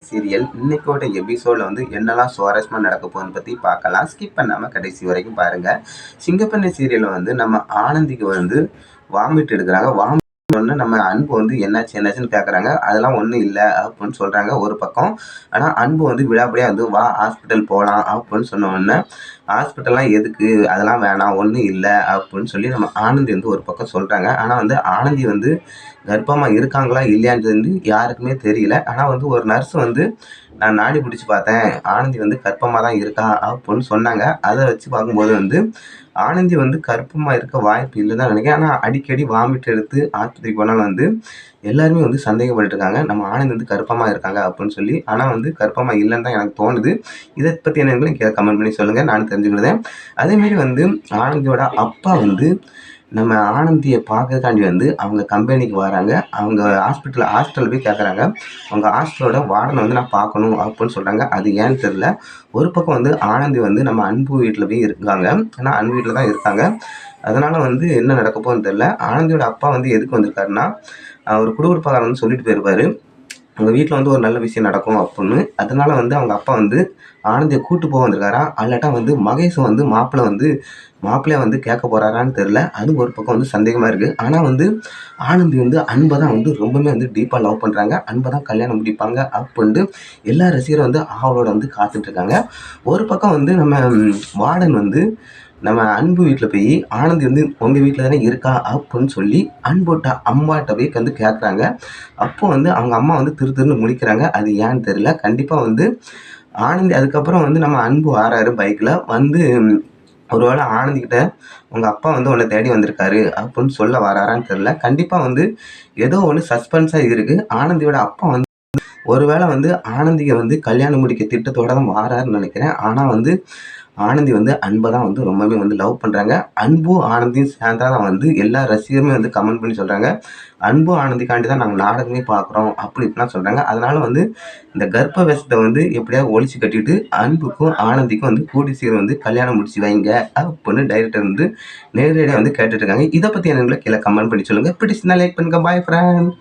Serial இன்னைக்கோட எபிசோடில் வந்து என்னெல்லாம் சுவாரஸ்யமாக நடக்க போகுதுன்னு பற்றி பார்க்கலாம். ஸ்கிப் பண்ணாமல் கடைசி வரைக்கும் பாருங்கள். சிங்கப்பெண்ணை சீரியலில் வந்து நம்ம ஆனந்திக்கு வந்து வாமிட் எடுக்கிறாங்க. ஒன்று நம்ம அன்பு வந்து என்னாச்சுன்னு கேட்குறாங்க. அதெல்லாம் ஒன்றும் இல்லை அப்படின்னு சொல்கிறாங்க ஒரு பக்கம். ஆனால் அன்பு வந்து விடாப்படியாக வந்து வா ஹாஸ்பிட்டல் போகலாம் அப்படின்னு சொன்ன உடனே ஹாஸ்பிட்டல்லாம் எதுக்கு, அதெல்லாம் வேணாம், ஒன்றும் இல்லை அப்படின்னு சொல்லி நம்ம ஆனந்தி வந்து ஒரு பக்கம் சொல்கிறாங்க. ஆனால் வந்து ஆனந்தி வந்து கர்ப்பமாக இருக்காங்களா இல்லையான்றது வந்து யாருக்குமே தெரியல. ஆனால் வந்து ஒரு நர்ஸ் வந்து நான் நாடி பிடிச்சி பார்த்தேன், ஆனந்தி வந்து கர்ப்பமாக தான் இருக்கா அப்படின்னு சொன்னாங்க. அதை வச்சு பார்க்கும்போது வந்து ஆனந்தி வந்து கர்ப்பமாக இருக்க வாய்ப்பு இல்லைன்னு தான் நினைக்கிறேன். ஆனால் அடிக்கடி வாமிட் எடுத்து ஆஸ்பத்திரிக்கு போனாலும் வந்து எல்லாருமே வந்து சந்தேகப்பட்டு இருக்காங்க, நம்ம ஆனந்தி வந்து கர்ப்பமாக இருக்காங்க அப்படின்னு சொல்லி. ஆனால் வந்து கர்ப்பமாக இல்லைன்னு தான் எனக்கு தோணுது. இதை பற்றி என்ன கீழே கமெண்ட் பண்ணி சொல்லுங்கள், நானும் தெரிஞ்சுக்கிட்டேன். அதேமாரி வந்து ஆனந்தியோட அப்பா வந்து நம்ம ஆனந்தியை பார்க்கறதுக்காண்டி வந்து அவங்க கம்பெனிக்கு வராங்க. அவங்க ஹாஸ்டலில் போய் கேட்குறாங்க. அவங்க ஹாஸ்டலோட வார்டனை வந்து நான் பார்க்கணும் அப்படின்னு சொல்கிறாங்க. அது ஏன்னு தெரில. ஒரு பக்கம் வந்து ஆனந்தி வந்து நம்ம அன்பு வீட்டில் போய் இருக்காங்க. ஆனால் அன்பு வீட்டில் தான் இருக்காங்க. அதனால் வந்து என்ன நடக்க போகுதுன்னு தெரில. ஆனந்தியோட அப்பா வந்து எதுக்கு வந்திருக்காருன்னா, ஒரு குடுகுடுப்பாளர் வந்து சொல்லிட்டு போயிருப்பார், அவங்க வீட்டில் வந்து ஒரு நல்ல விஷயம் நடக்கும் அப்படின்னு. அதனால வந்து அவங்க அப்பா வந்து ஆனந்தியை கூட்டு போக வந்திருக்காரா, அல்லாட்டா வந்து மகேஷ் வந்து மாப்பிள்ளையை வந்து கேட்க போகிறாரான்னு தெரில. அது ஒரு பக்கம் வந்து சந்தேகமாக இருக்குது. ஆனால் வந்து ஆனந்தி வந்து அன்பை தான் வந்து ரொம்பவுமே வந்து டீப்பாக லவ் பண்ணுறாங்க. அன்பை தான் கல்யாணம் முடிப்பாங்க அப்படின்ட்டு எல்லா ரசிகரும் வந்து ஆவலோட வந்து காத்துட்ருக்காங்க. ஒரு பக்கம் வந்து நம்ம வார்டன் வந்து நம்ம அன்பு வீட்டில் போய் ஆனந்தி வந்து உங்கள் வீட்டில் தானே இருக்கா அப்படின்னு சொல்லி அன்போட்ட அம்மாட்ட போய் வந்து கேட்குறாங்க. அப்போ வந்து அவங்க அம்மா வந்து திருன்னு முழிக்கிறாங்க. அது ஏன்னு தெரியல. கண்டிப்பாக வந்து ஆனந்தி அதுக்கப்புறம் வந்து நம்ம அன்பு வாராரு பைக்கில் வந்து, ஒருவேளை ஆனந்திக்கிட்ட உங்கள் அப்பா வந்து உன்னை தேடி வந்திருக்காரு அப்படின்னு சொல்ல வராரான்னு தெரில. கண்டிப்பாக வந்து ஏதோ ஒன்று சஸ்பென்ஸாக இருக்குது. ஆனந்தியோட அப்பா வந்து ஒருவேளை வந்து ஆனந்தியை வந்து கல்யாணம் முடிக்க திட்டத்தோட தான் வாராருன்னு நினைக்கிறேன். ஆனால் வந்து ஆனந்தி வந்து அன்பை தான் வந்து ரொம்பவே வந்து லவ் பண்ணுறாங்க. அன்பும் ஆனந்தியும் சேர்ந்தா தான் வந்து எல்லா ரசிகருமே வந்து கமெண்ட் பண்ணி சொல்கிறாங்க, அன்பும் ஆனந்திக்காண்டி தான் நாங்கள் நாடகமே பார்க்குறோம் அப்படி இப்படிலாம் சொல்கிறாங்க. அதனால் வந்து இந்த கர்ப்ப வேஷத்தை வந்து எப்படியாவது ஒழிச்சு கட்டிட்டு அன்புக்கும் ஆனந்திக்கும் வந்து கூடி சீர் வந்து கல்யாணம் முடிச்சு வைங்க அப்படின்னு டைரக்டர் வந்து நேரடியாக வந்து கேட்டுட்ருக்காங்க. இதை பற்றி என்னங்களை கீழே கமெண்ட் பண்ணி சொல்லுங்கள். பிடிச்சிருந்தா லைக் பண்ணுங்கள். பாய் ஃப்ரெண்ட்.